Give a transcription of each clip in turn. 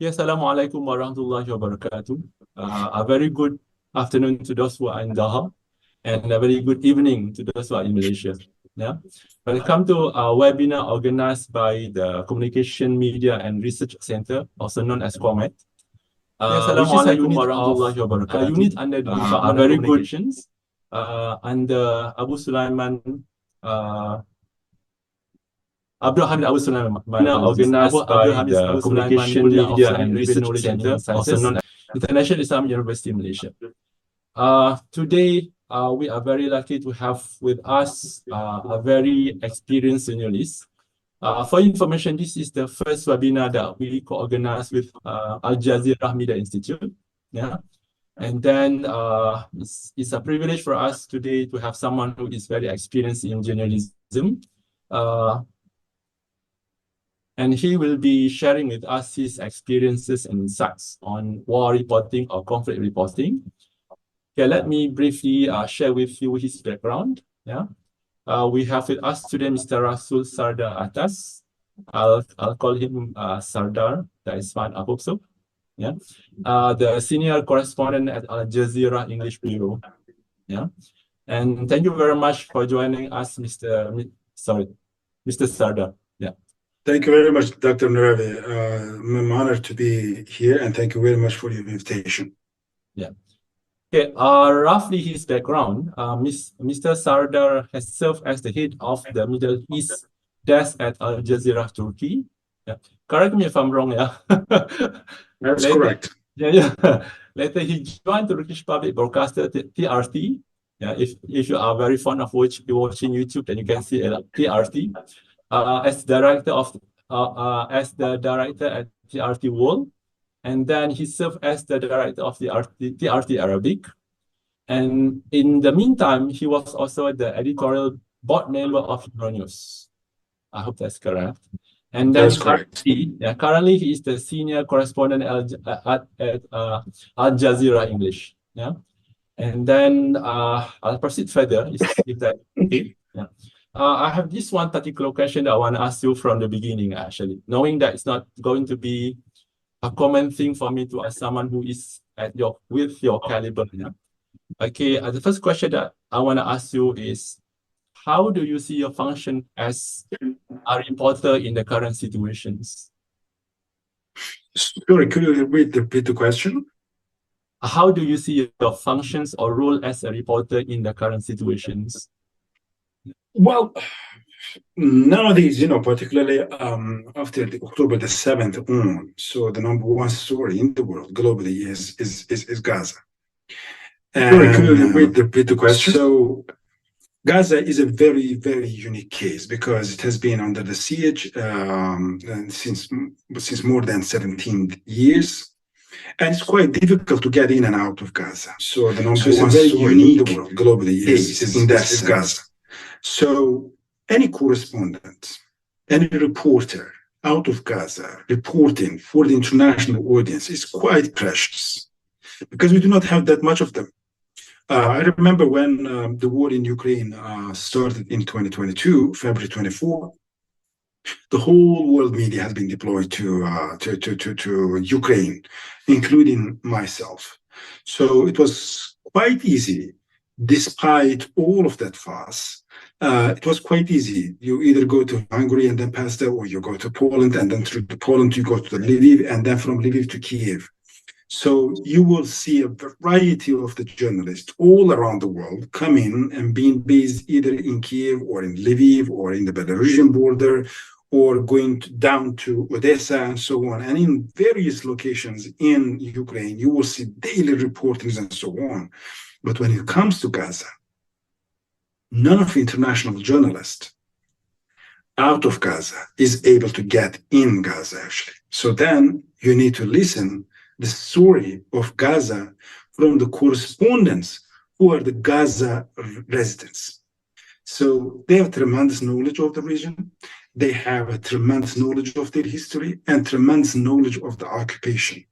Yes, Assalamualaikum warahmatullahi wabarakatuh. A very good afternoon to those who are in Doha, and a very good evening to those who are in Malaysia. Yeah, welcome to our webinar organized by the Communication, Media and Research Center, also known as COMET. Which is a unit under the Department of Communications, under Abu Sulaiman. Abdul Hamid Abu Sulaiman, organized by the Communication, Media and Research Center, also known as International Islamic University Malaysia. Today, we are very lucky to have with us a very experienced journalist. For information, this is the first webinar that we co-organized with Al Jazeera Media Institute. Yeah. And then it's a privilege for us today to have someone who is very experienced in journalism. And he will be sharing with us his experiences and insights on war reporting or conflict reporting. Okay, let me briefly share with you his background. Yeah, we have with us today Mr. Resul Serdar Atas. I'll call him Sardar. That is fine. I hope so. Yeah, the senior correspondent at Al Jazeera English bureau. Yeah, and thank you very much for joining us, Mr. Sardar. Yeah. Thank you very much, Dr. Nuravi. I'm honored to be here, and thank you very much for your invitation. Yeah. Okay. Roughly his background. Mr. Sardar has served as the head of the Middle East desk at Al Jazeera, Turkey. Yeah. Correct me if I'm wrong. Yeah. That's correct. Yeah. Later, he joined Turkish public broadcaster TRT. Yeah. If you are very fond of watching YouTube, then you can see TRT. As director at TRT World, and then he served as the director of the TRT Arabic. And in the meantime, he was also the editorial board member of Euronews. I hope that's correct. And then that's correct. Currently he is the senior correspondent at Al Jazeera English. Yeah. And then I'll proceed further. If that okay. Yeah. I have this one particular question that I want to ask you from the beginning, actually, knowing that it's not going to be a common thing for me to ask someone who is with your caliber. Yeah? Okay, the first question that I want to ask you is, how do you see your function as a reporter in the current situations? Sorry, could you repeat the question? How do you see your functions or role as a reporter in the current situations? Well, nowadays, particularly after October the 7th on, so the number one story in the world globally is Gaza. Sorry, could you repeat the question? So Gaza is a very, very unique case because it has been under the siege since more than 17 years. And it's quite difficult to get in and out of Gaza. So the number one story in the world globally is Gaza. So any correspondent, any reporter out of Gaza reporting for the international audience is quite precious because we do not have that much of them. I remember when the war in Ukraine started in 2022, February 24, the whole world media has been deployed to Ukraine, including myself. So it was quite easy, despite all of that fuss. It was quite easy. You either go to Hungary and then pass there, or you go to Poland, and then through Poland you go to Lviv, and then from Lviv to Kiev. So you will see a variety of the journalists all around the world coming and being based either in Kiev or in Lviv or in the Belarusian border, or going down to Odessa and so on. And in various locations in Ukraine, you will see daily reportings and so on. But when it comes to Gaza, none of the international journalists out of Gaza is able to get in Gaza, actually. So then you need to listen the story of Gaza from the correspondents who are the Gaza residents. So they have tremendous knowledge of the region. They have a tremendous knowledge of their history and tremendous knowledge of the occupation.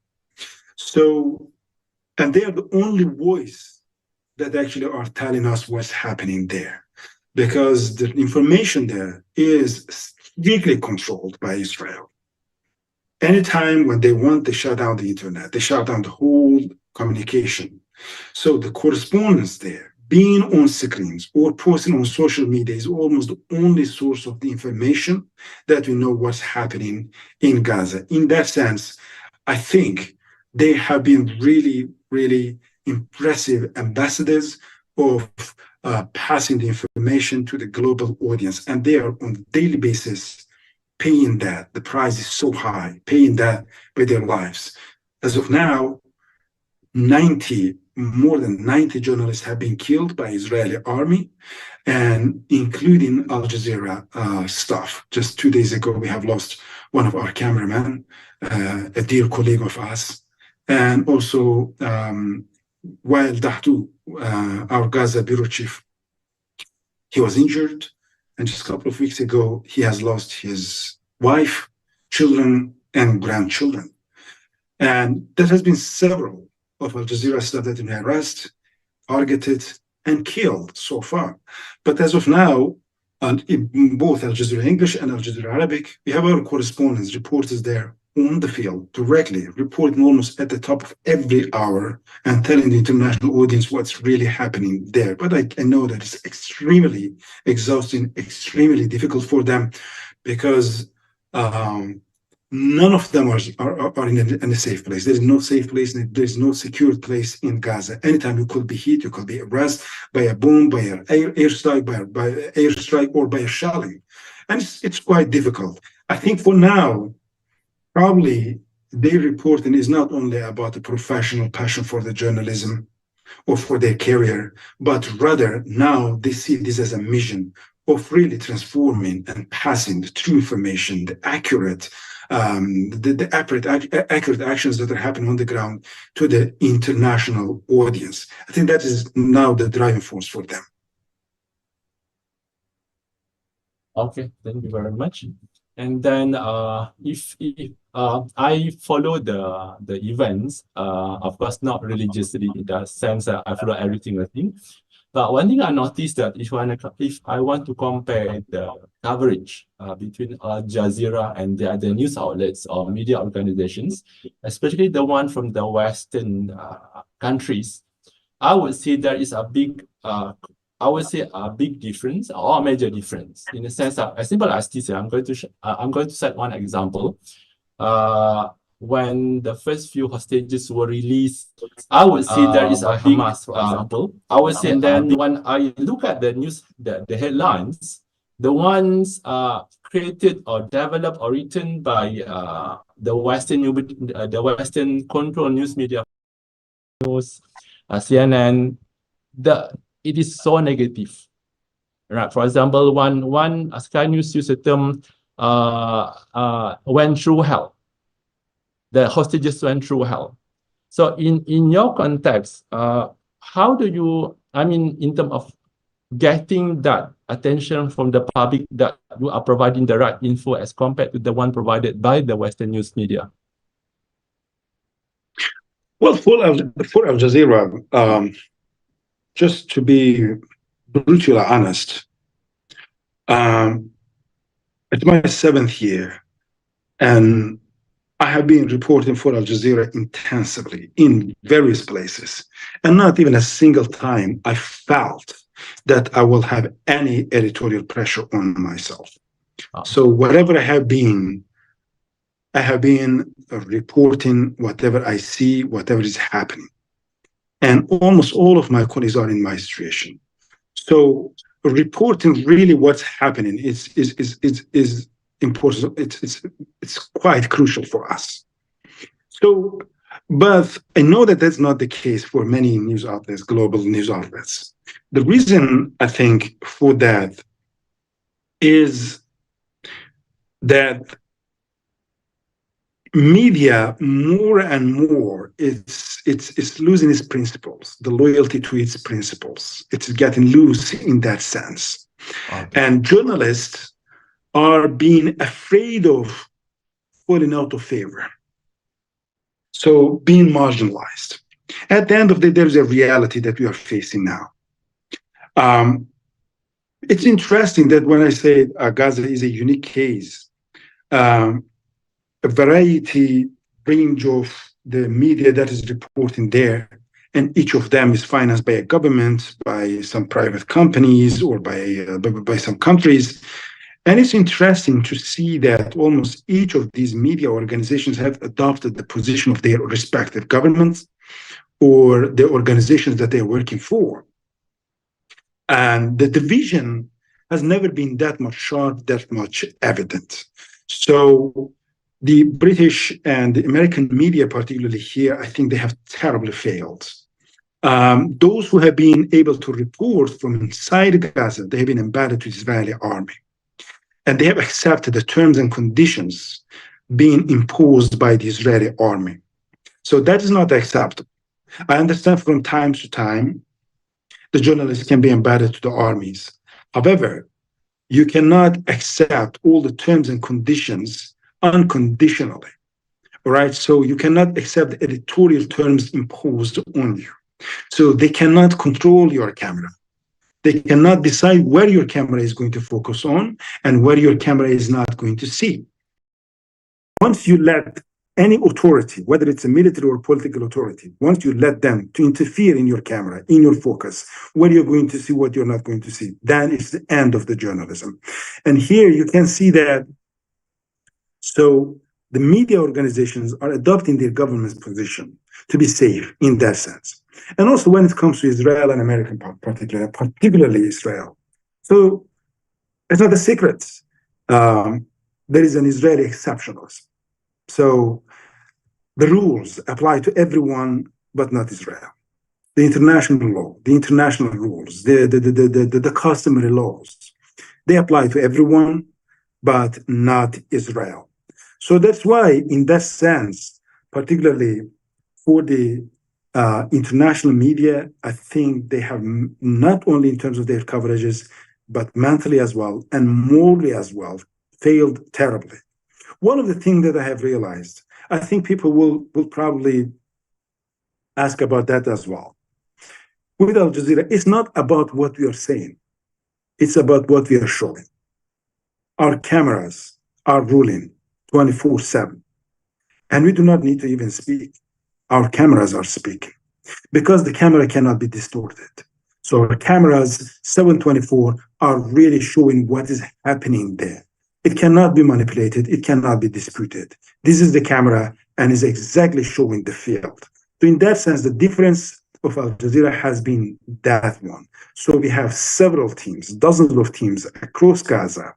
So, and they are the only voice that actually are telling us what's happening there, because the information there is strictly controlled by Israel. Anytime when they want, they shut down the internet. They shut down the whole communication. So the correspondence there, being on screens or posting on social media, is almost the only source of the information that we know what's happening in Gaza. In that sense, I think they have been really, really impressive ambassadors of passing the information to the global audience. And they are on a daily basis paying that. The price is so high, paying that with their lives. As of now, more than 90 journalists have been killed by Israeli army, and including Al Jazeera staff. Just 2 days ago, we have lost one of our cameramen, a dear colleague of us, and also Wael Dahtou, our Gaza bureau chief, he was injured, and just a couple of weeks ago, he has lost his wife, children, and grandchildren. And there has been several of Al Jazeera staff that have been arrested, targeted, and killed so far. But as of now, in both Al Jazeera English and Al Jazeera Arabic, we have our correspondents, reporters there on the field, directly reporting almost at the top of every hour and telling the international audience what's really happening there. But I know that it's extremely exhausting, extremely difficult for them, because none of them are in a safe place. There is no safe place, and there is no secure place in Gaza. Anytime you could be hit, you could be arrested by a bomb, by an airstrike, by airstrike, or by a shelling. And it's quite difficult. I think for now, probably their reporting is not only about a professional passion for the journalism or for their career, but rather now they see this as a mission of really transforming and passing the true information, the accurate accurate actions that are happening on the ground to the international audience. I think that is now the driving force for them. Okay, thank you very much. And then if I follow the events, of course not religiously in the sense that I follow everything I think. But one thing I noticed that if I want to compare the coverage between Al Jazeera and the other news outlets or media organizations, especially the one from the Western countries, I would say there is a big difference or a major difference, in the sense that, as simple as this, I'm going to set one example. When the first few hostages were released, I would say there is a big Hamas, for example. I would say, and then when I look at the news, the headlines, the ones created or developed or written by the Western controlled news media, news, CNN, it is so negative, right? For example, one Sky News used the term went through hell. The hostages went through hell. So in your context, how do you, I mean, in terms of getting that attention from the public, that you are providing the right info as compared to the one provided by the Western news media? Well, for Al Jazeera, just to be brutally honest, it's my 7th year, and I have been reporting for Al Jazeera intensively in various places, and not even a single time I felt that I will have any editorial pressure on myself. So whatever I have been reporting whatever I see, whatever is happening. And almost all of my colleagues are in my situation. So reporting really what's happening is important. It's quite crucial for us. So, but I know that that's not the case for many news outlets, global news outlets. The reason I think for that is that media more and more it's losing its principles, the loyalty to its principles. It's getting loose in that sense. Okay. And journalists are being afraid of falling out of favor, so being marginalized. At the end of the day, there's a reality that we are facing now. It's interesting that when I say Gaza is a unique case, a variety range of the media that is reporting there, and each of them is financed by a government, by some private companies, or by some countries. And it's interesting to see that almost each of these media organizations have adopted the position of their respective governments or the organizations that they're working for. And the division has never been that much sharp, that much evident. So the British and the American media, particularly here, I think they have terribly failed. Those who have been able to report from inside Gaza, they have been embedded to the Israeli army. And they have accepted the terms and conditions being imposed by the Israeli army. So that is not acceptable. I understand from time to time, the journalists can be embedded to the armies. However, you cannot accept all the terms and conditions unconditionally, right? So you cannot accept the editorial terms imposed on you. So they cannot control your camera. They cannot decide where your camera is going to focus on and where your camera is not going to see. Once you let any authority, whether it's a military or political authority, once you let them to interfere in your camera, in your focus, where you're going to see, what you're not going to see, then it's the end of the journalism. And here you can see that. So the media organizations are adopting their government's position to be safe in that sense. And also when it comes to Israel and American particularly Israel. So it's not a secret. There is an Israeli exceptionalism. So the rules apply to everyone, but not Israel. The international law, the international rules, the customary laws, they apply to everyone, but not Israel. So that's why, in that sense, particularly for the international media, I think they have not only in terms of their coverages, but mentally as well and morally as well, failed terribly. One of the things that I have realized, I think people will probably ask about that as well. With Al Jazeera, it's not about what we are saying. It's about what we are showing. Our cameras are ruling 24/7. And we do not need to even speak. Our cameras are speaking because the camera cannot be distorted. So our cameras 7/24 are really showing what is happening there. It cannot be manipulated. It cannot be disputed. This is the camera and is exactly showing the field. So in that sense, the difference of Al Jazeera has been that one. So we have several teams, dozens of teams across Gaza,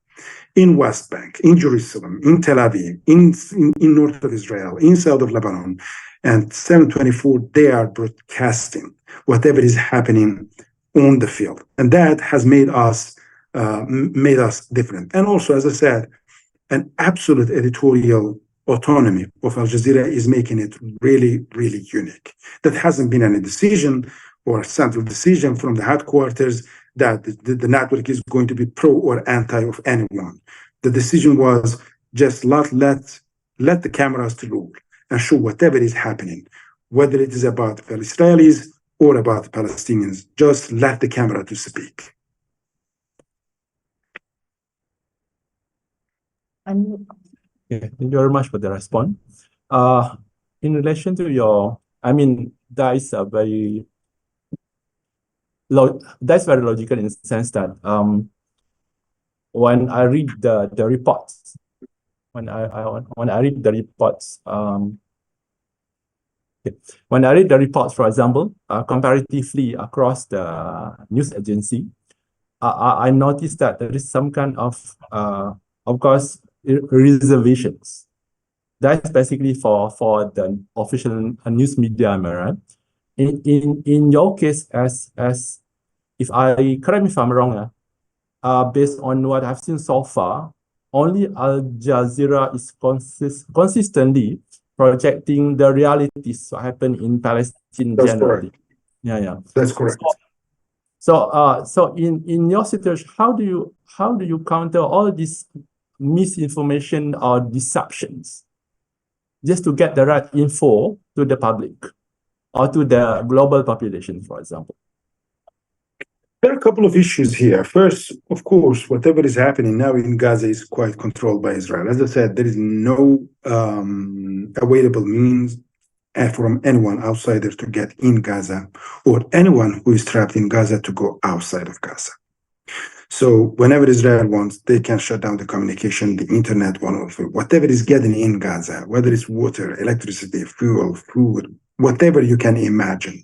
in West Bank, in Jerusalem, in Tel Aviv, in north of Israel, in south of Lebanon, and 7/24, they are broadcasting whatever is happening on the field. And that has made us different. And also, as I said, an absolute editorial autonomy of Al Jazeera is making it really, really unique. That hasn't been any decision or a central decision from the headquarters that the network is going to be pro or anti of anyone. The decision was just let the cameras to rule and show whatever is happening, whether it is about the Israelis or about the Palestinians. Just let the camera to speak. Yeah, thank you very much for the response. In relation to your, that is a very that's very logical in the sense that when I read the reports, when I read the reports, when I read the reports, for example, comparatively across the news agency, I noticed that there is some kind of course, reservations. That's basically for the official news media, am I right? In your case, as correct me if I'm wrong, based on what I've seen so far, only Al Jazeera is consistently projecting the realities what happen in Palestine generally. Correct. Yeah. That's correct. So in your situation, how do you counter all this misinformation or deceptions just to get the right info to the public or to the global population, for example? There are a couple of issues here. First, of course, whatever is happening now in Gaza is quite controlled by Israel. As I said, there is no available means from anyone outsider to get in Gaza, or anyone who is trapped in Gaza to go outside of Gaza. So whenever Israel wants, they can shut down the communication, the internet, whatever is getting in Gaza, whether it's water, electricity, fuel, food, whatever you can imagine.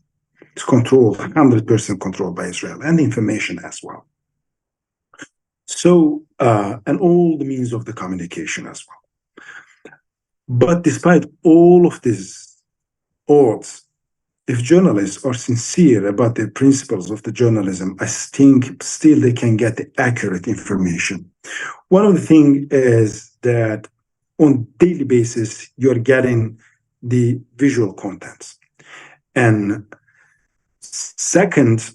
It's controlled, 100% controlled by Israel, and the information as well. So, and all the means of the communication as well. But despite all of these odds, if journalists are sincere about the principles of the journalism, I think still they can get the accurate information. One of the things is that on daily basis, you're getting the visual contents. And second,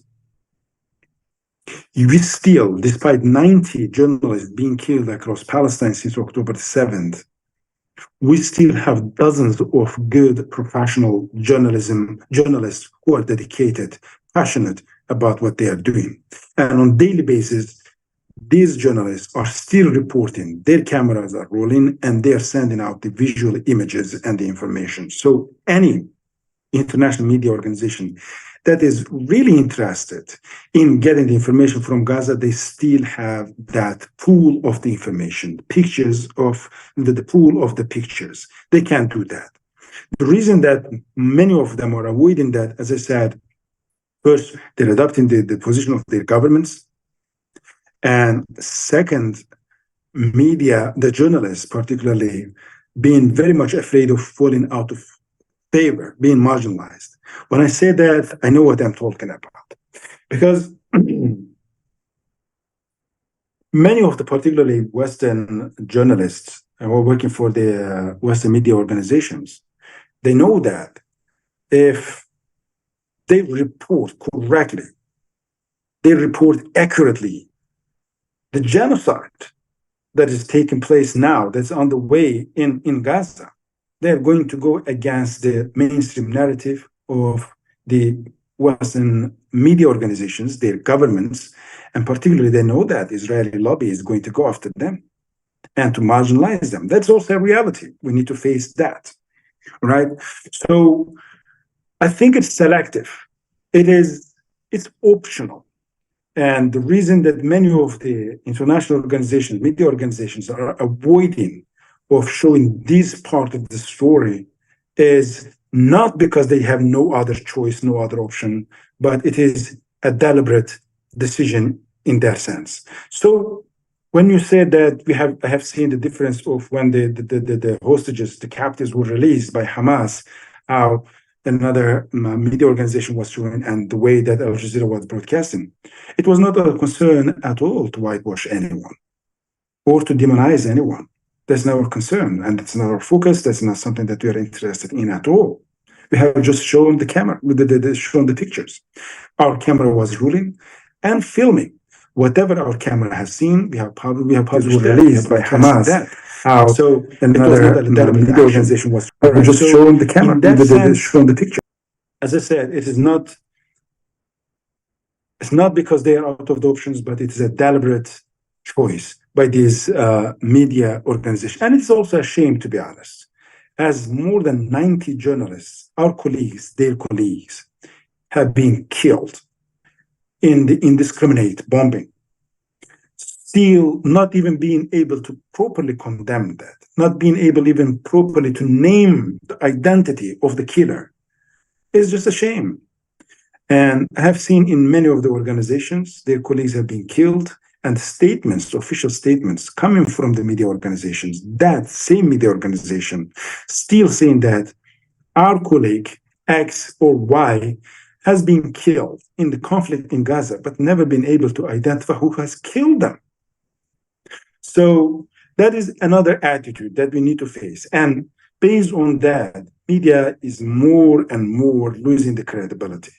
we still, despite 90 journalists being killed across Palestine since October 7th, we still have dozens of good professional journalists who are dedicated, passionate about what they are doing. And on a daily basis, these journalists are still reporting, their cameras are rolling, and they are sending out the visual images and the information. So any international media organization that is really interested in getting the information from Gaza, they still have that pool of the information, pictures of the pool of the pictures. They can't do that. The reason that many of them are avoiding that, as I said, first, they're adopting the position of their governments. And second, media, the journalists particularly, being very much afraid of falling out of favor, being marginalized. When I say that, I know what I'm talking about. Because many of the particularly Western journalists who are working for the Western media organizations, they know that if they report correctly, they report accurately the genocide that is taking place now, that's on the way in Gaza, they're going to go against the mainstream narrative of the Western media organizations, their governments, and particularly they know that Israeli lobby is going to go after them and to marginalize them. That's also a reality. We need to face that, right? So I think it's selective. It's optional. And the reason that many of the international organizations, media organizations, are avoiding of showing this part of the story is not because they have no other choice, no other option, but it is a deliberate decision in that sense. So when you say that I have seen the difference of when the hostages, the captives were released by Hamas, how another media organization was showing and the way that Al Jazeera was broadcasting, it was not a concern at all to whitewash anyone or to demonize anyone. That's not our concern, and it's not our focus. That's not something that we are interested in at all. We have just shown the camera, shown the pictures. Our camera was ruling and filming. Whatever our camera has seen, we have published released by Hamas. So another media organization was just showing the camera, showing the picture. As I said, it's not because they are out of the options, but it is a deliberate choice by these media organizations. And it's also a shame, to be honest, as more than 90 journalists, our colleagues, their colleagues, have been killed in the indiscriminate bombing. Still not even being able to properly condemn that, not being able even properly to name the identity of the killer is just a shame. And I have seen in many of the organizations, their colleagues have been killed, and statements, official statements coming from the media organizations, that same media organization still saying that our colleague X or Y has been killed in the conflict in Gaza, but never been able to identify who has killed them. So that is another attitude that we need to face. And based on that, media is more and more losing the credibility.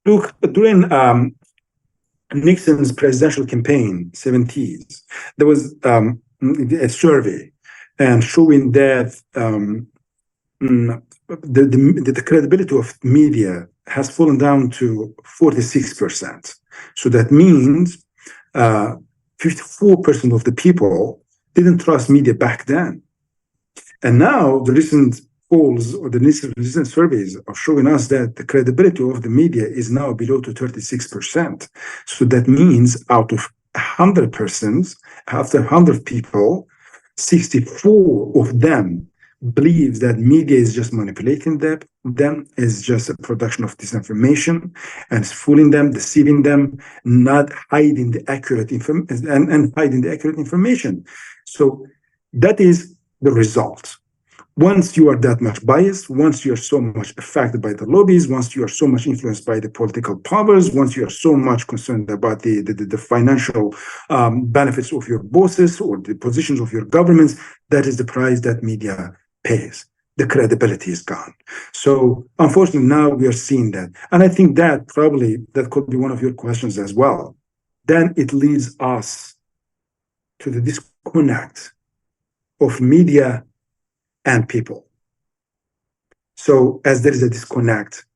Look, during Nixon's presidential campaign, 70s, there was a survey and showing that the credibility of media has fallen down to 46%. So that means 54% of the people didn't trust media back then. And now the recent polls or the recent surveys are showing us that the credibility of the media is now below to 36%. So that means out of 100 persons, after 100 people, 64 of them believe that media is just manipulating them, is just a production of disinformation, and is fooling them, deceiving them, not hiding the accurate information and hiding the accurate information. So that is the result. Once you are that much biased, once you are so much affected by the lobbies, once you are so much influenced by the political powers, once you are so much concerned about the financial benefits of your bosses or the positions of your governments, that is the price that media pays. The credibility is gone. So unfortunately, now we are seeing that. And I think that probably that could be one of your questions as well. Then it leads us to the disconnect of media and people. So as there is a disconnect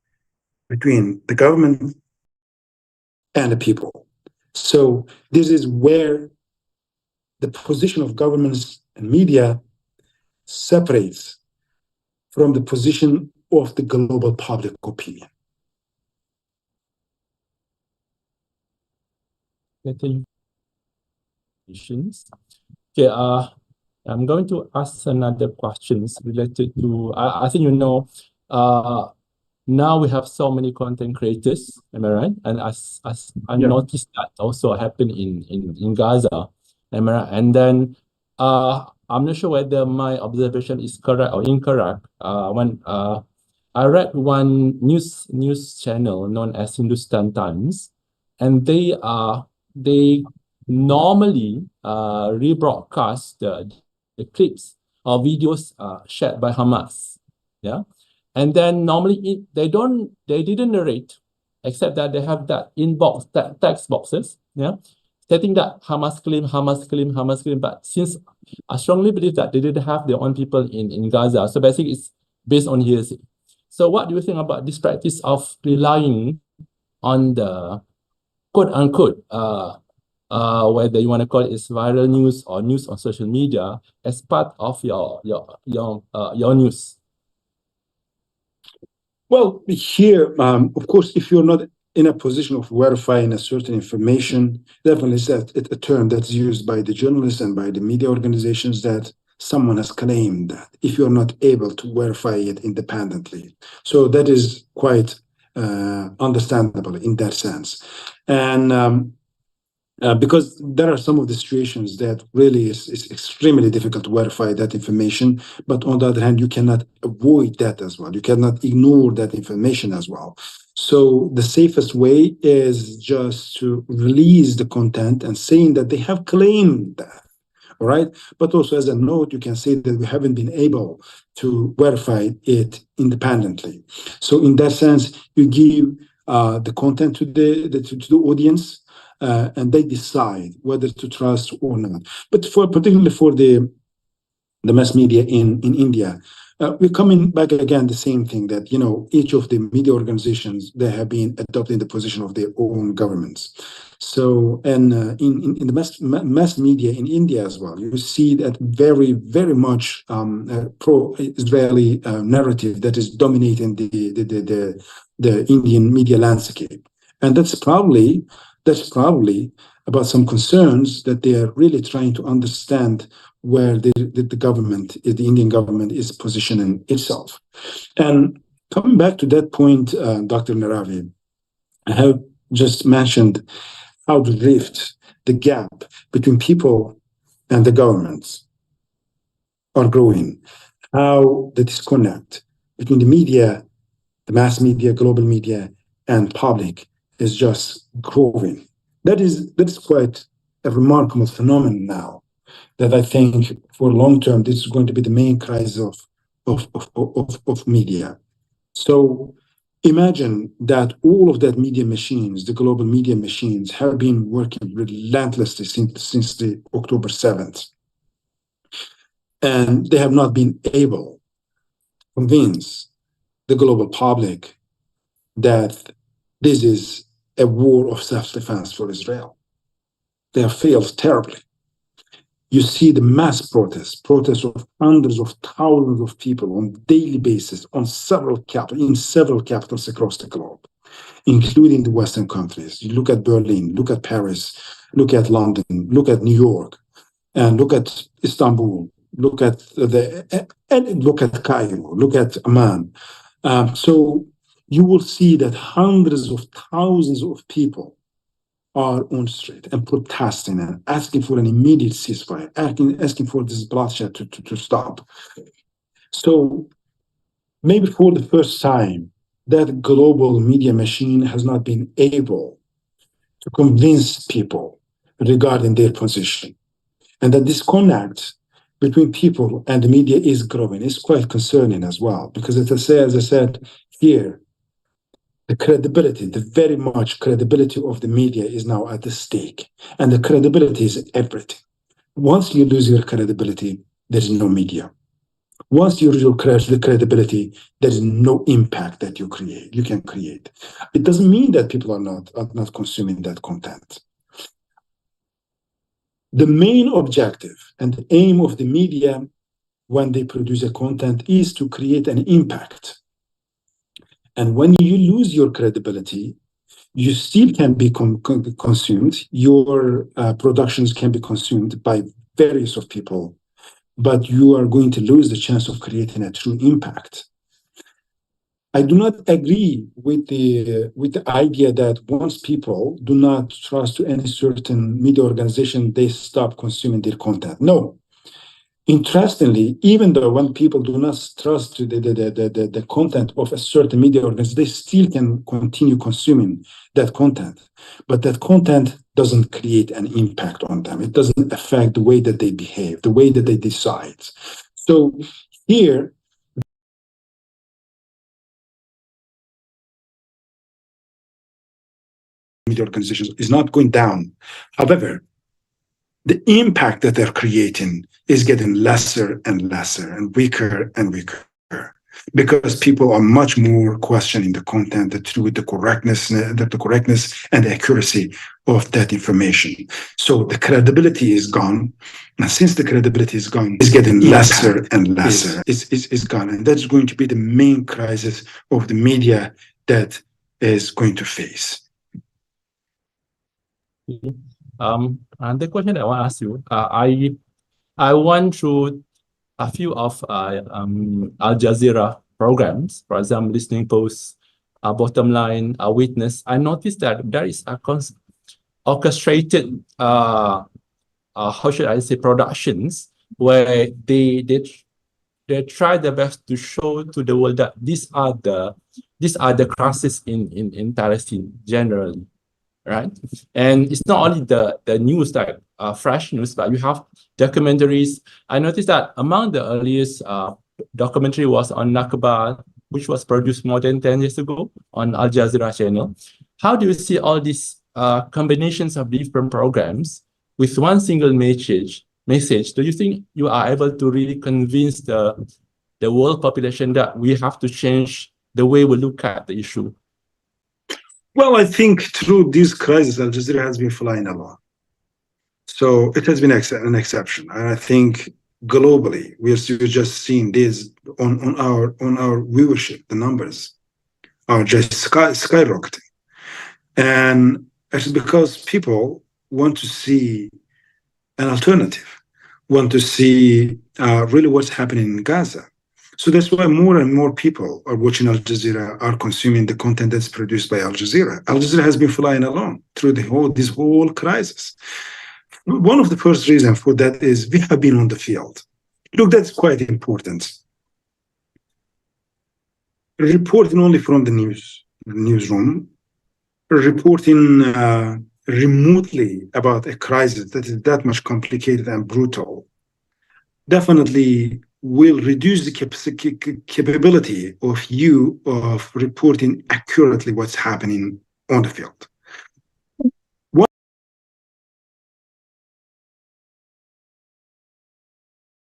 between the government and the people. So this is where the position of governments and media separates from the position of the global public opinion. Okay, I'm going to ask another questions related to, I think now we have so many content creators, am I right? And as I noticed that also happened in Gaza, am I right? And then I'm not sure whether my observation is correct or incorrect. When I read one news channel known as Hindustan Times, and they normally rebroadcast the clips or videos shared by Hamas. Yeah. And then normally they didn't narrate, except that they have that inbox, that text boxes, yeah, stating that Hamas claim, Hamas claim, Hamas claim. But since I strongly believe that they didn't have their own people in Gaza, so basically it's based on hearsay. So what do you think about this practice of relying on the quote unquote whether you want to call it is viral news or news on social media as part of your news? Well, here, of course, if you're not in a position of verifying a certain information, definitely is a term that's used by the journalists and by the media organizations that someone has claimed that if you're not able to verify it independently. So that is quite understandable in that sense. And because there are some of the situations that really is extremely difficult to verify that information, but on the other hand, you cannot avoid that as well. You cannot ignore that information as well. So the safest way is just to release the content and saying that they have claimed that. All right. But also as a note, you can say that we haven't been able to verify it independently. So in that sense, you give the content to the audience, and they decide whether to trust or not. But particularly for the mass media in India, we're coming back again the same thing that each of the media organizations, they have been adopting the position of their own governments. So and in the mass media in India as well, you see that very much pro-Israeli narrative that is dominating the Indian media landscape, and that's probably about some concerns that they are really trying to understand where the government, the Indian government, is positioning itself. And coming back to that point, Dr. Naravi, I have just mentioned how the rift, the gap between people and the governments are growing, how the disconnect between the media, the mass media, global media, and public is just growing. That is quite a remarkable phenomenon now, that I think for long term, this is going to be the main crisis of media. So imagine that all of that media machines, the global media machines, have been working relentlessly since the October 7th. And they have not been able to convince the global public that this is a war of self-defense for Israel. They have failed terribly. You see the mass protests of hundreds of thousands of people on a daily basis in several capitals across the globe, including the Western countries. You look at Berlin, look at Paris, look at London, look at New York, and look at Istanbul, look at Cairo, look at Amman. So you will see that hundreds of thousands of people are on the street and protesting and asking for an immediate ceasefire, asking for this bloodshed to stop. So maybe for the first time, that global media machine has not been able to convince people regarding their position. And that disconnect between people and the media is growing. It's quite concerning as well, because as I said here, the credibility, the very much credibility of the media is now at the stake. And the credibility is everything. Once you lose your credibility, there's no media. Once you lose your credibility, there's no impact that you can create. It doesn't mean that people are not consuming that content. The main objective and the aim of the media when they produce a content is to create an impact. And when you lose your credibility, you still can be consumed. Your productions can be consumed by various of people, but you are going to lose the chance of creating a true impact. I do not agree with the idea that once people do not trust to any certain media organization, they stop consuming their content. No. Interestingly, even though when people do not trust the content of a certain media organization, they still can continue consuming that content. But that content doesn't create an impact on them. It doesn't affect the way that they behave, the way that they decide. So here, media organizations is not going down. However, the impact that they're creating is getting lesser and lesser and weaker, because people are much more questioning the content, the correctness and the accuracy of that information. So the credibility is gone, and since the credibility is gone, it's getting lesser and lesser. It's gone, and that's going to be the main crisis of the media that is going to face. And the question I want to ask you, I went through a few of Al Jazeera programs, for example, Listening Post, Bottom Line, Witness. I noticed that there is a orchestrated, how should I say, productions where they try their best to show to the world that these are the crises in Palestine generally. Right, and it's not only the news, like fresh news, but you have documentaries. I noticed that among the earliest documentary was on Nakba, which was produced more than 10 years ago on Al Jazeera channel. How do you see all these combinations of different programs with one single message? Do you think you are able to really convince the world population that we have to change the way we look at the issue? Well, I think through this crisis, Al Jazeera has been flying along. So it has been an exception. And I think globally, we're just seeing this on our viewership. The numbers are just skyrocketing. And it's because people want to see an alternative, want to see really what's happening in Gaza. So that's why more and more people are watching Al Jazeera, are consuming the content that's produced by Al Jazeera. Al Jazeera has been flying along through this whole crisis. One of the first reasons for that is we have been on the field. Look, that's quite important. Reporting only from the newsroom, reporting remotely about a crisis that is that much complicated and brutal, definitely will reduce the capability of you of reporting accurately what's happening on the field. One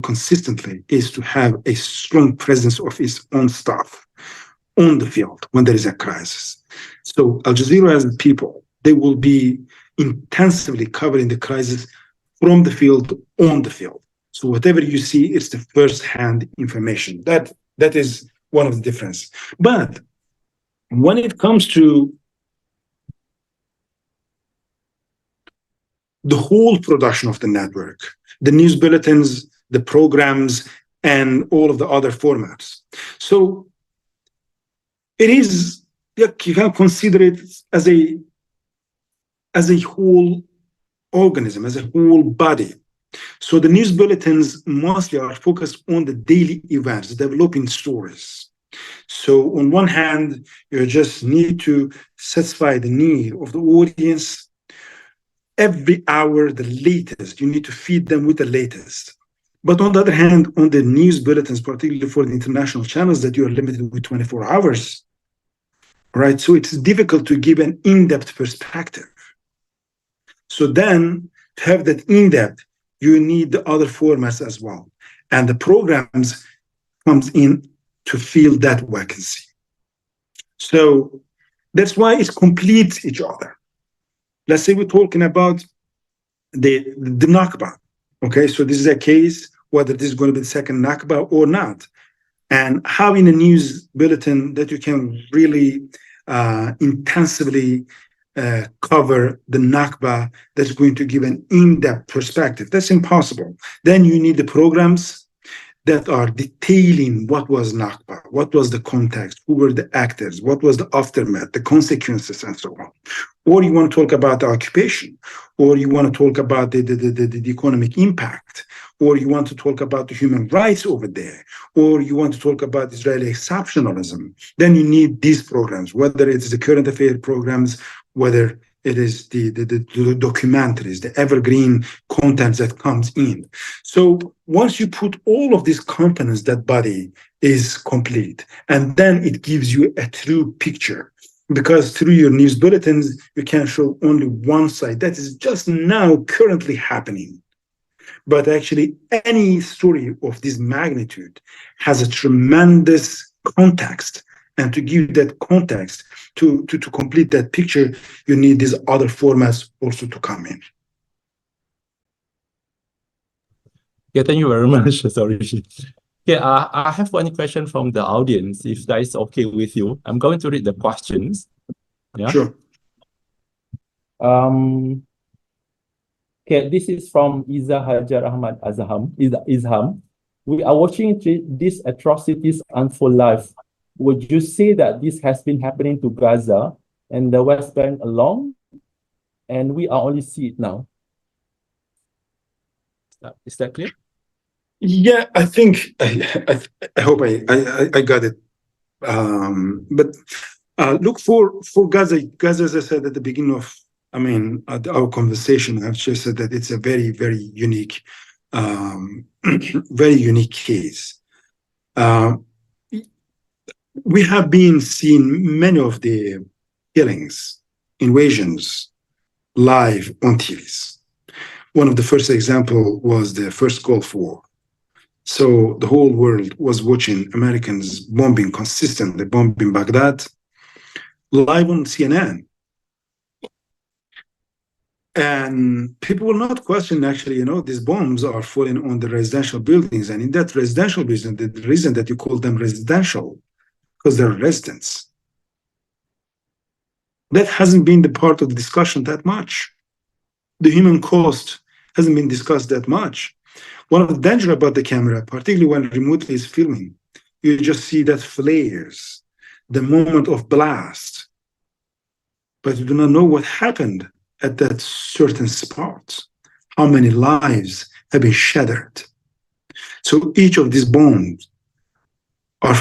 consistently is to have a strong presence of its own staff on the field when there is a crisis. So Al Jazeera's people, they will be intensively covering the crisis from the field, on the field. So whatever you see, it's the first-hand information. That is one of the differences. But when it comes to the whole production of the network, the news bulletins, the programs, and all of the other formats. So it is, you can consider it as a whole organism, as a whole body. So the news bulletins mostly are focused on the daily events, developing stories. So on one hand, you just need to satisfy the need of the audience. Every hour, the latest, you need to feed them with the latest. But on the other hand, on the news bulletins, particularly for the international channels, that you are limited with 24 hours, right? So it's difficult to give an in-depth perspective. So then, to have that in-depth, you need the other formats as well. And the programs comes in to fill that vacancy. So that's why it completes each other. Let's say we're talking about the Nakba. Okay, so this is a case, whether this is going to be the second Nakba or not. And how in a news bulletin that you can really intensively cover the Nakba that's going to give an in-depth perspective. That's impossible. Then you need the programs that are detailing what was Nakba, what was the context, who were the actors, what was the aftermath, the consequences, and so on. Or you want to talk about the occupation, or you want to talk about the economic impact, or you want to talk about the human rights over there, or you want to talk about Israeli exceptionalism. Then you need these programs, whether it's the current affair programs, whether it is the documentaries, the evergreen content that comes in. So once you put all of these components, that body is complete. And then it gives you a true picture. Because through your news bulletins, you can show only one side. That is just now currently happening. But actually, any story of this magnitude has a tremendous context. And to give that context, to complete that picture, you need these other formats also to come in. Yeah, thank you very much. Sorry. Yeah, I have one question from the audience, if that is okay with you. I'm going to read the questions. Yeah. Sure. Okay, this is from Iza Hajar Ahmad Izham. We are watching these atrocities unfold live. Would you say that this has been happening to Gaza and the West Bank along, and we are only see it now? Is that clear? Yeah, I think I hope I got it. But look for Gaza. Gaza, as I said at the beginning of our conversation, I've just said that it's a very, very unique, very unique case. We have been seeing many of the killings, invasions, live on TVs. One of the first example was the first Gulf War. So the whole world was watching Americans consistently bombing Baghdad, live on CNN. And people will not question, actually, these bombs are falling on the residential buildings. And in that residential building, the reason that you call them residential, because they're residents. That hasn't been the part of the discussion that much. The human cost hasn't been discussed that much. One of the danger about the camera, particularly when remotely is filming, you just see that flares, the moment of blast, but you do not know what happened at that certain spot, how many lives have been shattered. So each of these bombs are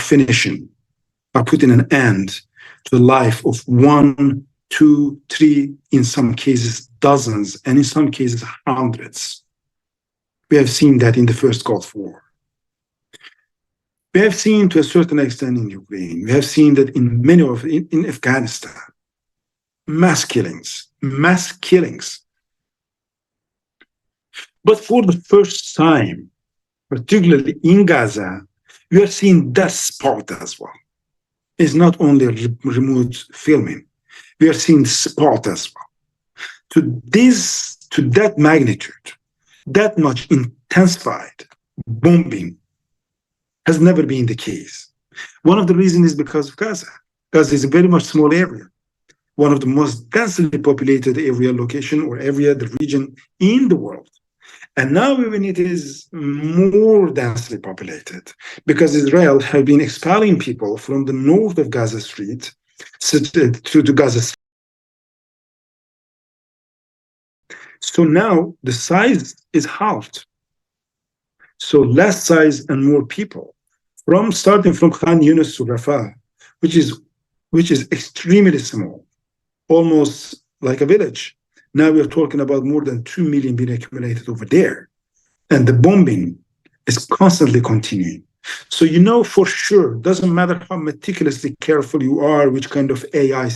putting an end to the life of 1, 2, 3, in some cases dozens, and in some cases hundreds. We have seen that in the first Gulf War. We have seen to a certain extent in Ukraine. We have seen that in Afghanistan, mass killings. But for the first time, particularly in Gaza, we are seeing that spot as well. is not only remote filming. We are seeing sport as well. To that magnitude, that much intensified bombing has never been the case. One of the reasons is because of Gaza. Gaza is a very much small area, one of the most densely populated area location or area, the region in the world. And now even it is more densely populated because Israel has been expelling people from the north of Gaza Street to Gaza. So now the size is halved. So less size and more people. Starting from Khan Yunis to Rafah, which is extremely small, almost like a village. Now we are talking about more than 2 million being accumulated over there. And the bombing is constantly continuing. So you know for sure, doesn't matter how meticulously careful you are, which kind of AI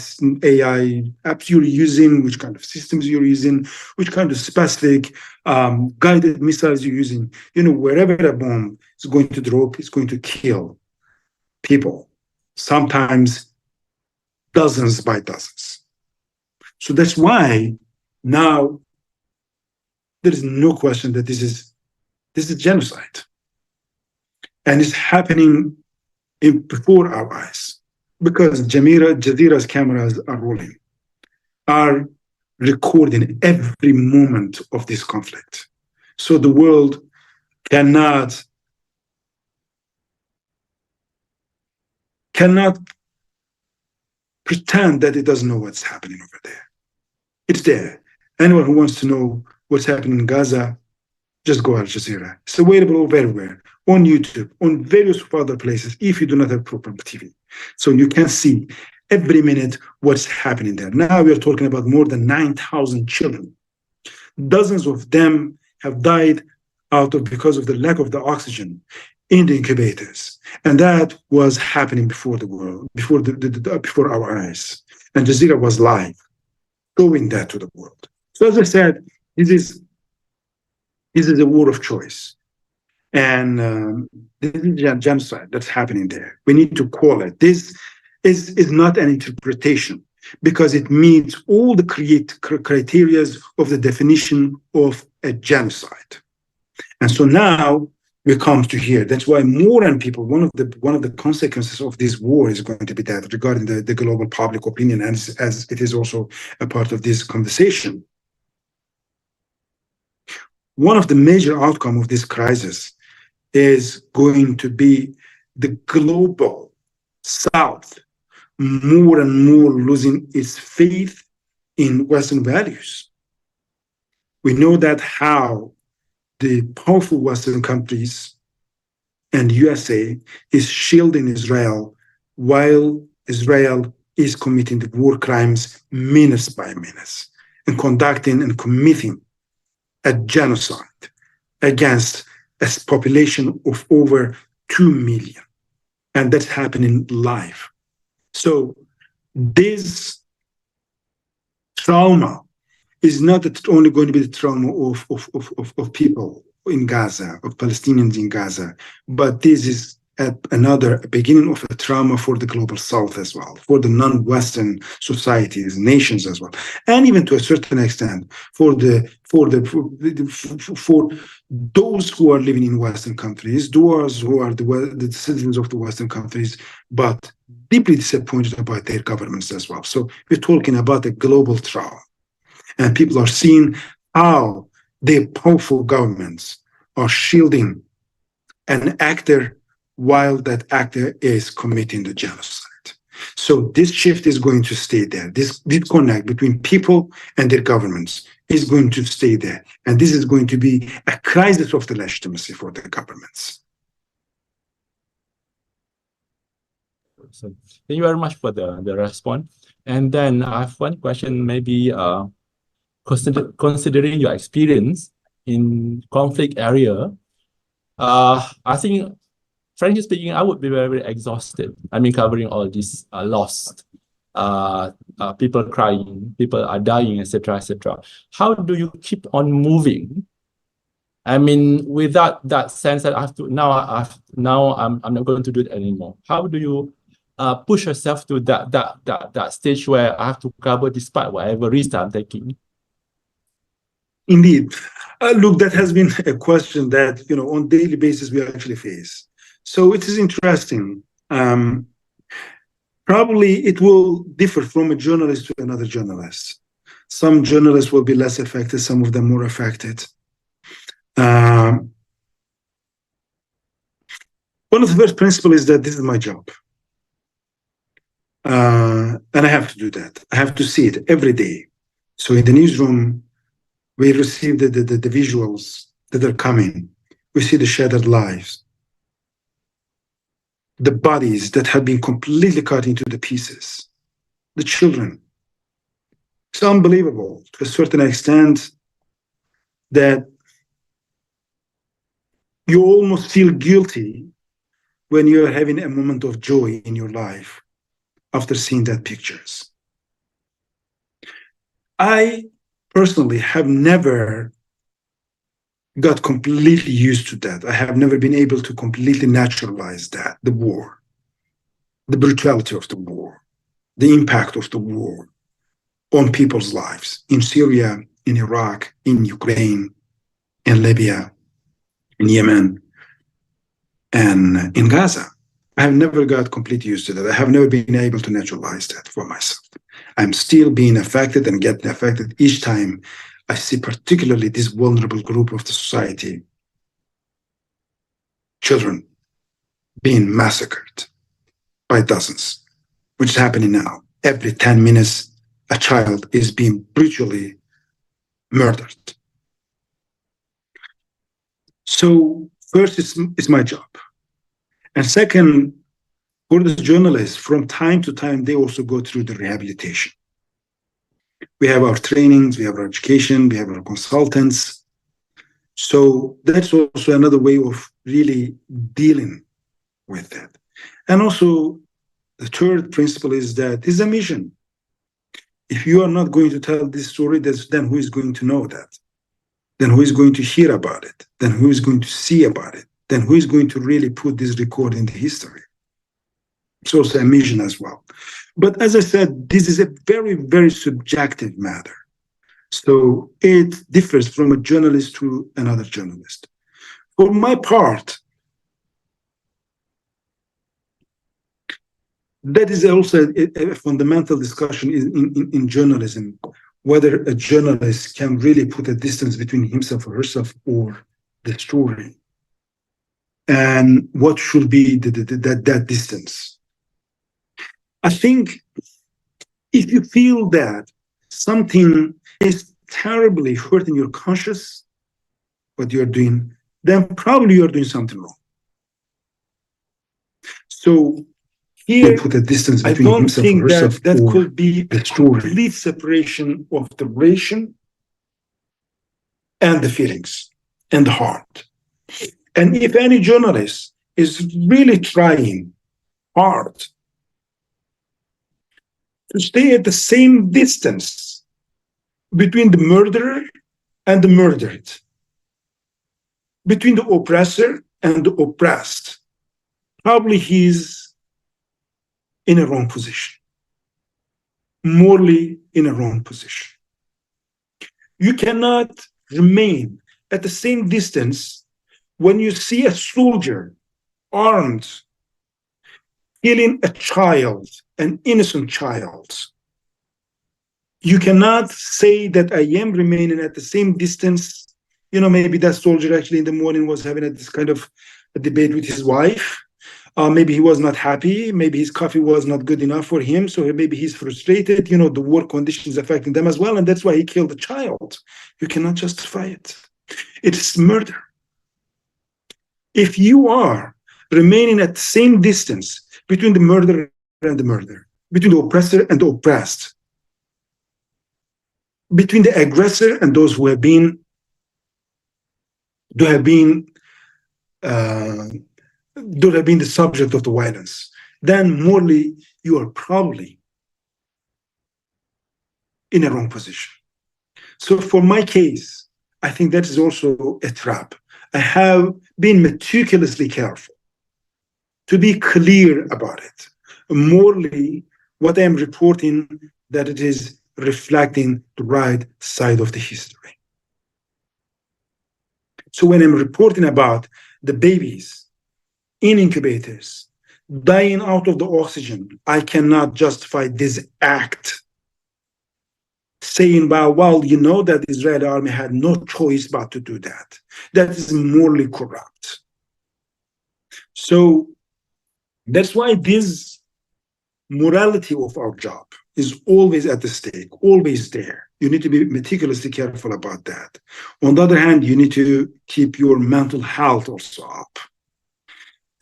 apps you're using, which kind of systems you're using, which kind of specific guided missiles you're using, you know, wherever a bomb is going to drop, it's going to kill people, sometimes dozens by dozens. So that's why now there is no question that this is genocide. And it's happening before our eyes because Jazeera's cameras are rolling, are recording every moment of this conflict. So the world cannot pretend that it doesn't know what's happening over there. It's there. Anyone who wants to know what's happening in Gaza, just go Al Jazeera. It's available everywhere, on YouTube, on various other places, if you do not have proper TV. So you can see every minute what's happening there. Now we are talking about more than 9,000 children. Dozens of them have died because of the lack of the oxygen in the incubators. And that was happening before the world, before our eyes. And Jazeera was live, showing that to the world. So as I said, this is a war of choice. And this is genocide that's happening there. We need to call it. This is not an interpretation because it meets all the criteria of the definition of a genocide. And so now we come to here. That's why more and people, one of the consequences of this war is going to be that regarding the global public opinion, and as it is also a part of this conversation. One of the major outcomes of this crisis is going to be the global South more and more losing its faith in Western values. We know that how the powerful Western countries and USA is shielding Israel while Israel is committing the war crimes minute by minute and conducting and committing a genocide against a population of over 2 million. And that's happening live. So this trauma is not only going to be the trauma of people in Gaza, of Palestinians in Gaza, but this is another beginning of a trauma for the global South as well, for the non-Western societies, nations as well, and even to a certain extent for those who are living in Western countries, those who are the citizens of the Western countries, but deeply disappointed about their governments as well. So we're talking about a global trauma, and people are seeing how their powerful governments are shielding an actor while that actor is committing the genocide. So this shift is going to stay there. This disconnect between people and their governments is going to stay there. And this is going to be a crisis of the legitimacy for the governments. So thank you very much for the response. And then I have one question, maybe considering your experience in conflict area, I think, frankly speaking, I would be very, very exhausted. I mean, covering all this lost, people crying, people are dying, etc., etc. How do you keep on moving? I mean, without that sense that I have to now I'm not going to do it anymore. How do you push yourself to that stage where I have to cover despite whatever risk I'm taking? Indeed. Look, that has been a question that, on daily basis we actually face. So it is interesting. Probably it will differ from a journalist to another journalist. Some journalists will be less affected, some of them more affected. One of the first principles is that this is my job. And I have to do that. I have to see it every day. So in the newsroom, we receive the visuals that are coming. We see the shattered lives, the bodies that have been completely cut into the pieces, the children. It's unbelievable to a certain extent that you almost feel guilty when you're having a moment of joy in your life after seeing that pictures. I personally have never got completely used to that. I have never been able to completely naturalize that, the war, the brutality of the war, the impact of the war on people's lives in Syria, in Iraq, in Ukraine, in Libya, in Yemen, and in Gaza. I have never got completely used to that. I have never been able to naturalize that for myself. I'm still being affected and getting affected each time I see particularly this vulnerable group of the society, children being massacred by dozens, which is happening now. Every 10 minutes, a child is being brutally murdered. So first, it's my job. And second, for the journalists, from time to time, they also go through the rehabilitation. We have our trainings, we have our education, we have our consultants. So that's also another way of really dealing with that. And also, the third principle is that it's a mission. If you are not going to tell this story, then who is going to know that? Then who is going to hear about it? Then who is going to see about it? Then who is going to really put this record in the history? It's also a mission as well. But as I said, this is a very, very subjective matter. So it differs from a journalist to another journalist. For my part, that is also a fundamental discussion in journalism, whether a journalist can really put a distance between himself or herself or the story. And what should be that distance? I think if you feel that something is terribly hurting your conscience, what you're doing, then probably you're doing something wrong. So here, put a distance between I don't think that could be a complete separation of the relation and the feelings and the heart. And if any journalist is really trying hard to stay at the same distance between the murderer and the murdered, between the oppressor and the oppressed, probably he's in a wrong position, morally in a wrong position. You cannot remain at the same distance when you see a soldier armed killing a child, an innocent child. You cannot say that I am remaining at the same distance. Maybe that soldier actually in the morning was having this kind of a debate with his wife. Maybe he was not happy. Maybe his coffee was not good enough for him. So maybe he's frustrated. The war conditions affecting them as well. And that's why he killed the child. You cannot justify it. It's murder. If you are remaining at the same distance between the murderer and the murderer, between the oppressor and the oppressed, between the aggressor and those who have been the subject of the violence, then morally you are probably in a wrong position. So for my case, I think that is also a trap. I have been meticulously careful to be clear about it. morally, what I am reporting, that it is reflecting the right side of the history. So when I'm reporting about the babies in incubators dying out of the oxygen, I cannot justify this act, saying, well, you know that the Israeli army had no choice but to do that. That is morally corrupt. So that's why this morality of our job is always at the stake, always there. You need to be meticulously careful about that. On the other hand, you need to keep your mental health also up.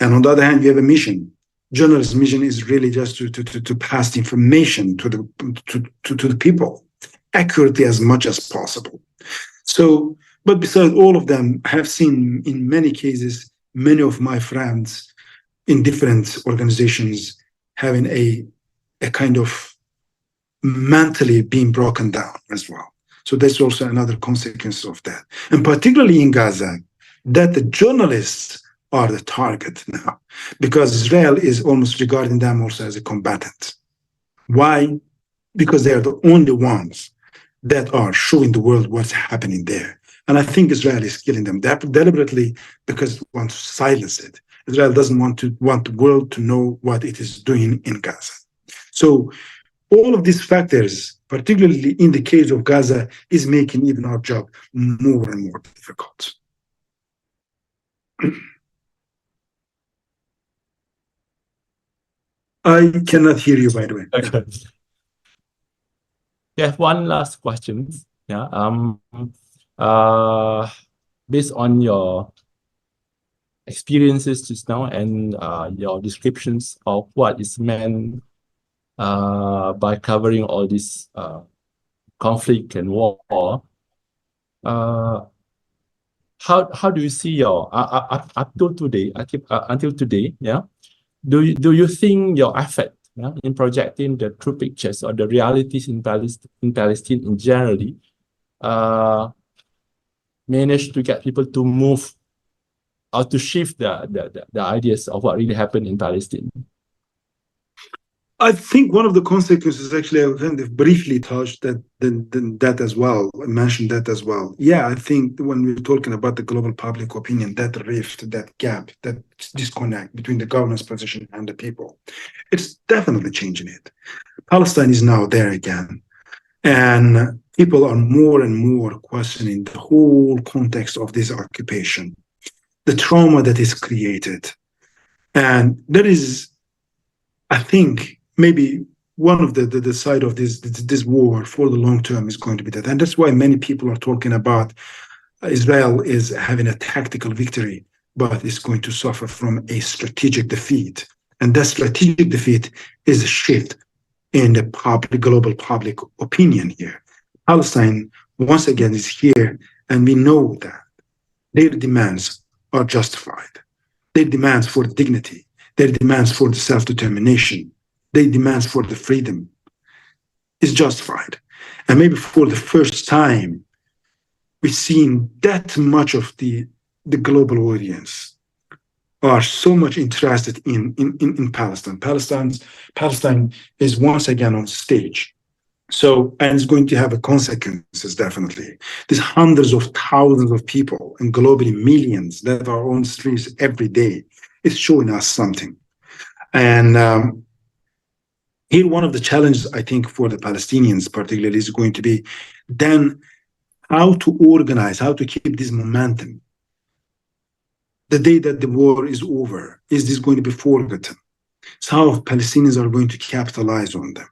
And on the other hand, you have a mission. Journalist's mission is really just to pass the information to the people accurately as much as possible. So, but besides all of them, I have seen in many cases, many of my friends in different organizations having a kind of mentally being broken down as well. So that's also another consequence of that. And particularly in Gaza, that the journalists are the target now, because Israel is almost regarding them also as a combatant. Why? Because they are the only ones that are showing the world what's happening there. And I think Israel is killing them deliberately because it wants to silence it. Israel doesn't want the world to know what it is doing in Gaza. So all of these factors, particularly in the case of Gaza, is making even our job more and more difficult. I cannot hear you, by the way. Okay. Yeah, one last question. Yeah. Based on your experiences just now and your descriptions of what is meant by covering all this conflict and war, how do you see your up till today? Until today, yeah. Do you think your effort, yeah, in projecting the true pictures or the realities in Palestine in generally managed to get people to move or to shift the ideas of what really happened in Palestine? I think one of the consequences, actually, I kind of briefly touched that as well, I mentioned that as well. Yeah, I think when we're talking about the global public opinion, that rift, that gap, that disconnect between the government's position and the people, it's definitely changing it. Palestine is now there again. And people are more and more questioning the whole context of this occupation, the trauma that is created. And that is, I think, maybe one of the side of this war for the long term is going to be that. And that's why many people are talking about Israel is having a tactical victory, but it's going to suffer from a strategic defeat. And that strategic defeat is a shift in the global public opinion here. Palestine, once again, is here, and we know that their demands are justified. Their demands for dignity, their demands for the self-determination, their demands for the freedom is justified. And maybe for the first time, we've seen that much of the global audience are so much interested in Palestine. Palestine is once again on stage. So, and it's going to have a consequences, definitely. There's hundreds of thousands of people and globally millions that are on streets every day. It's showing us something. And here, one of the challenges, I think, for the Palestinians particularly is going to be then how to organize, how to keep this momentum. The day that the war is over, is this going to be forgotten? So how Palestinians are going to capitalize on them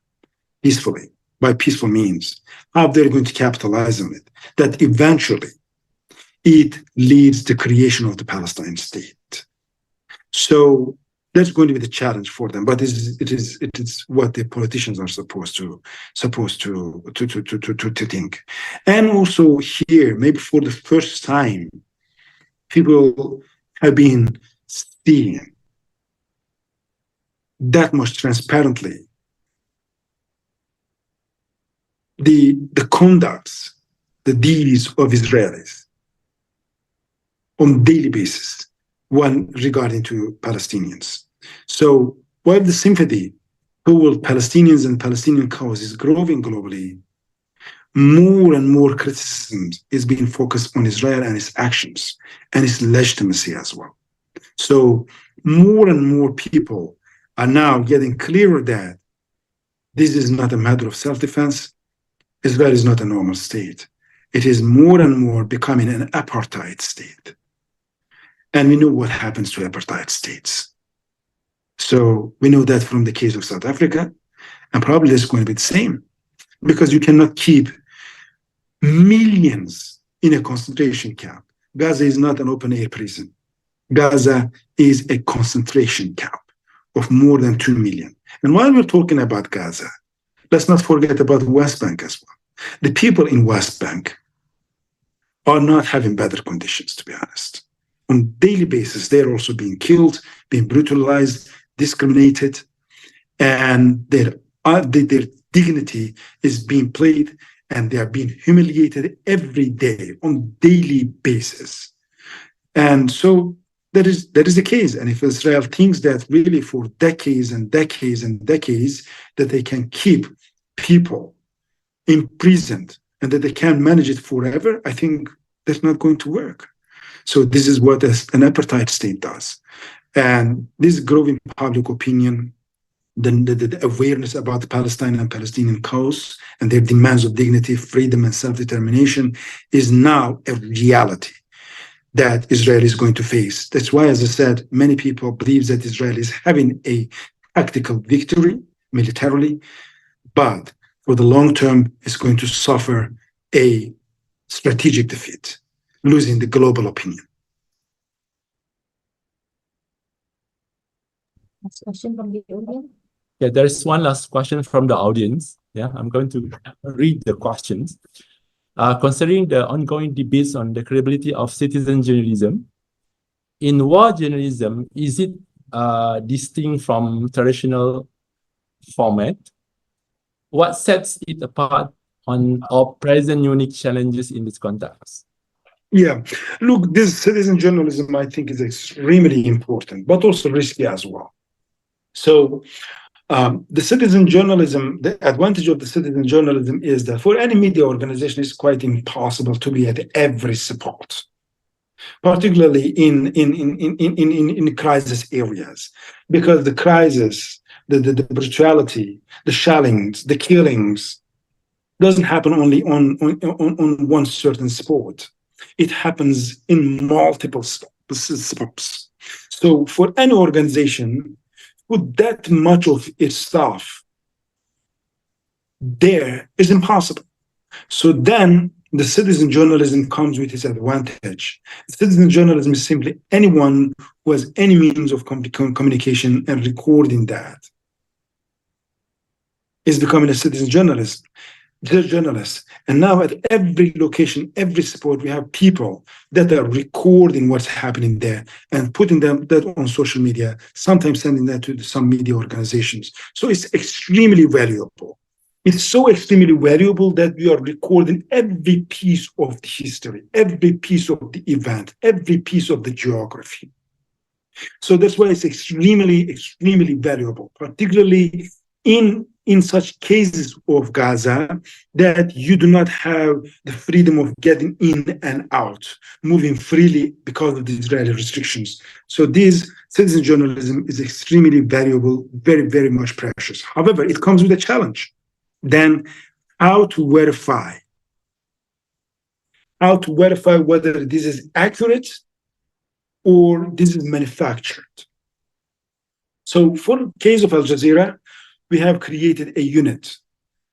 peacefully, by peaceful means, how they're going to capitalize on it, that eventually it leads to the creation of the Palestine state. So that's going to be the challenge for them, but it is what the politicians are supposed to think. And also here, maybe for the first time, people have been seeing that much transparently the conducts, the deeds of Israelis on daily basis when regarding to Palestinians. So while the sympathy toward Palestinians and Palestinian cause is growing globally, more and more criticism is being focused on Israel and its actions and its legitimacy as well. So more and more people are now getting clearer that this is not a matter of self-defense. Israel is not a normal state. It is more and more becoming an apartheid state. And we know what happens to apartheid states. So we know that from the case of South Africa, and probably it's going to be the same, because you cannot keep millions in a concentration camp. Gaza is not an open-air prison. Gaza is a concentration camp of more than 2 million. And while we're talking about Gaza, let's not forget about West Bank as well. The people in West Bank are not having better conditions, to be honest. On a daily basis, they're also being killed, being brutalized, discriminated, and their dignity is being played, and they are being humiliated every day on daily basis. And so that is the case. And if Israel thinks that really for decades and decades and decades that they can keep people imprisoned and that they can manage it forever, I think that's not going to work. So this is what an apartheid state does. And this growing public opinion, the awareness about the Palestine and Palestinian cause and their demands of dignity, freedom, and self-determination is now a reality that Israel is going to face. That's why, as I said, many people believe that Israel is having a tactical victory militarily, but for the long term, it's going to suffer a strategic defeat, losing the global opinion. Next question from the audience. Yeah, there is one last question from the audience. Yeah, I'm going to read the questions. Considering the ongoing debates on the credibility of citizen journalism, in war journalism, is it distinct from traditional format? What sets it apart or present unique challenges in this context? Yeah, look, this citizen journalism, I think, is extremely important, but also risky as well. So the citizen journalism, the advantage of the citizen journalism is that for any media organization, it's quite impossible to be at every spot, particularly in crisis areas, because the crisis, the brutality, the shellings, the killings doesn't happen only on one certain spot. It happens in multiple spots. So for any organization, put that much of its stuff there is impossible. So then the citizen journalism comes with its advantage. Citizen journalism is simply anyone who has any means of communication and recording that is becoming a citizen journalist. They're journalists. And now at every location, every spot, we have people that are recording what's happening there and putting that on social media, sometimes sending that to some media organizations. So it's extremely valuable. It's so extremely valuable that we are recording every piece of the history, every piece of the event, every piece of the geography. So that's why it's extremely, extremely valuable, particularly in such cases of Gaza that you do not have the freedom of getting in and out, moving freely because of the Israeli restrictions. So this citizen journalism is extremely valuable, very, very much precious. However, it comes with a challenge. Then how to verify whether this is accurate or this is manufactured. So for the case of Al Jazeera, we have created a unit,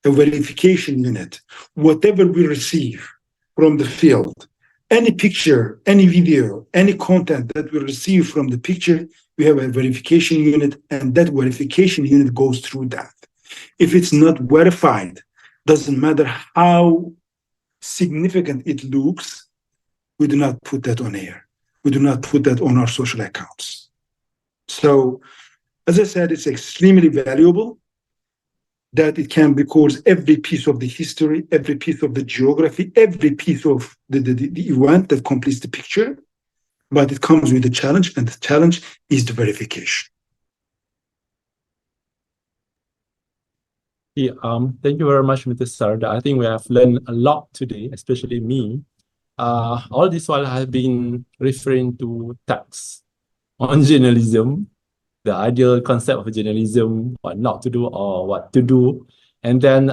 a verification unit. Whatever we receive from the field, any picture, any video, any content that we receive from the picture, we have a verification unit, and that verification unit goes through that. If it's not verified, doesn't matter how significant it looks, we do not put that on air. We do not put that on our social accounts. So, as I said, it's extremely valuable that it can record every piece of the history, every piece of the geography, every piece of the event that completes the picture. But it comes with a challenge, and the challenge is the verification. Yeah, thank you very much, Mr. Sardar. I think we have learned a lot today, especially me. All this while I have been referring to texts on journalism, the ideal concept of journalism, what not to do or what to do. And then,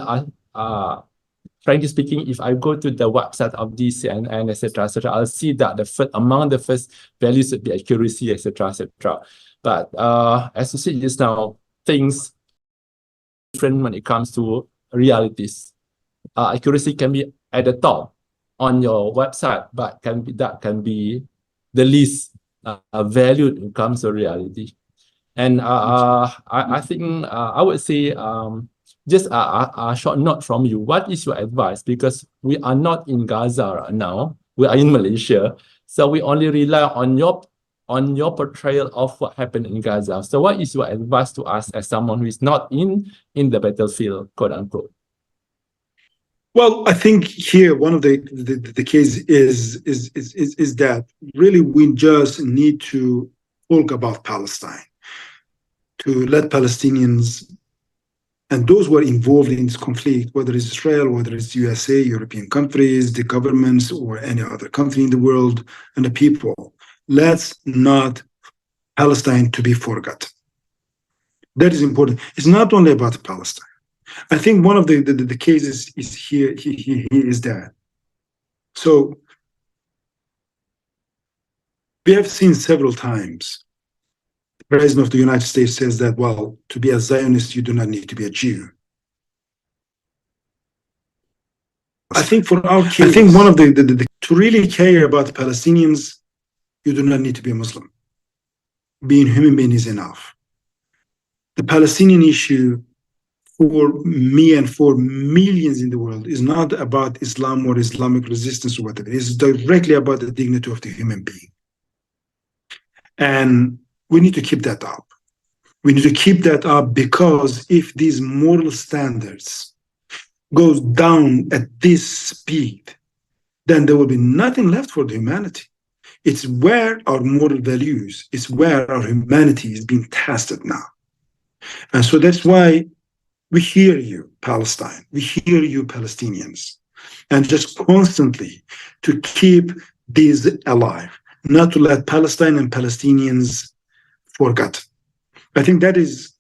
frankly speaking, if I go to the website of the CNN, etc., I'll see that among the first values would be accuracy, etc., etc. But as you said just now, things different when it comes to realities. Accuracy can be at the top on your website, but that can be the least valued when it comes to reality. And I think I would say just a short note from you. What is your advice? Because we are not in Gaza right now. We are in Malaysia. So we only rely on your portrayal of what happened in Gaza. So what is your advice to us as someone who is not in the battlefield, quote unquote? Well, I think here one of the case is that really we just need to talk about Palestine, to let Palestinians and those who are involved in this conflict, whether it's Israel, whether it's USA, European countries, the governments, or any other country in the world, and the people, let's not Palestine to be forgotten. That is important. It's not only about Palestine. I think one of the cases is here is that. So we have seen several times the President of the United States says that, well, to be a Zionist, you do not need to be a Jew. I think for our case, I think one of to really care about Palestinians, you do not need to be a Muslim. Being human being is enough. The Palestinian issue for me and for millions in the world is not about Islam or Islamic resistance or whatever. It's directly about the dignity of the human being. And we need to keep that up. We need to keep that up because if these moral standards goes down at this speed, then there will be nothing left for the humanity. It's where our moral values, it's where our humanity is being tested now. And so that's why we hear you, Palestine. We hear you, Palestinians. And just constantly to keep these alive, not to let Palestine and Palestinians forget. I think that is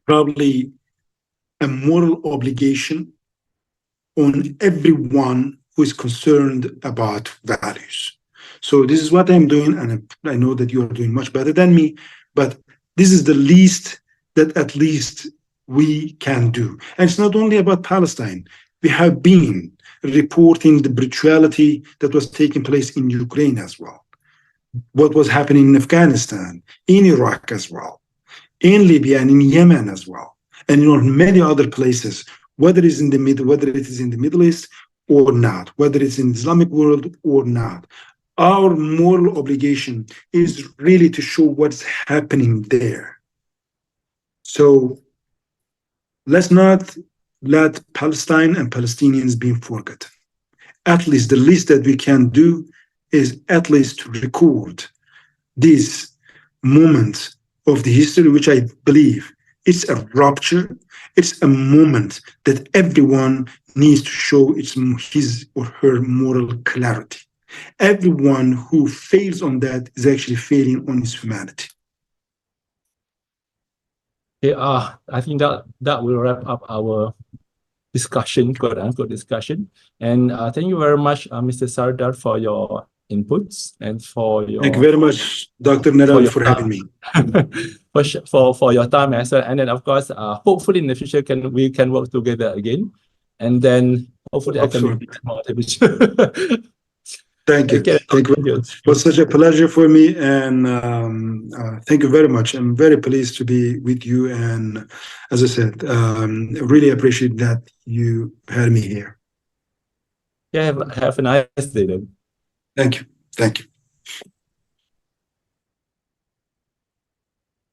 probably a moral obligation on everyone who is concerned about values. So this is what I'm doing, and I know that you are doing much better than me, but this is the least that at least we can do. And it's not only about Palestine. We have been reporting the brutality that was taking place in Ukraine as well. What was happening in Afghanistan, in Iraq as well, in Libya and in Yemen as well, and in many other places, whether it is in the Middle East or not, whether it's in the Islamic world or not. Our moral obligation is really to show what's happening there. So let's not let Palestine and Palestinians be forgotten. At least the least that we can do is at least to record this moment of the history, which I believe it's a rupture. It's a moment that everyone needs to show his or her moral clarity. Everyone who fails on that is actually failing on his humanity. Yeah, I think that will wrap up our discussion, quote unquote discussion. And thank you very much, Mr. Sardar, for your inputs and for your. Thank you very much, Dr. Naral, for having me. for your time as well. And then, of course, hopefully in the future we can work together again. And then hopefully I can be more television. Thank you. Okay. Thank you very much. It was such a pleasure for me, and thank you very much. I'm very pleased to be with you, and as I said, really appreciate that you had me here. Yeah, have a nice day then. Thank you. Thank you.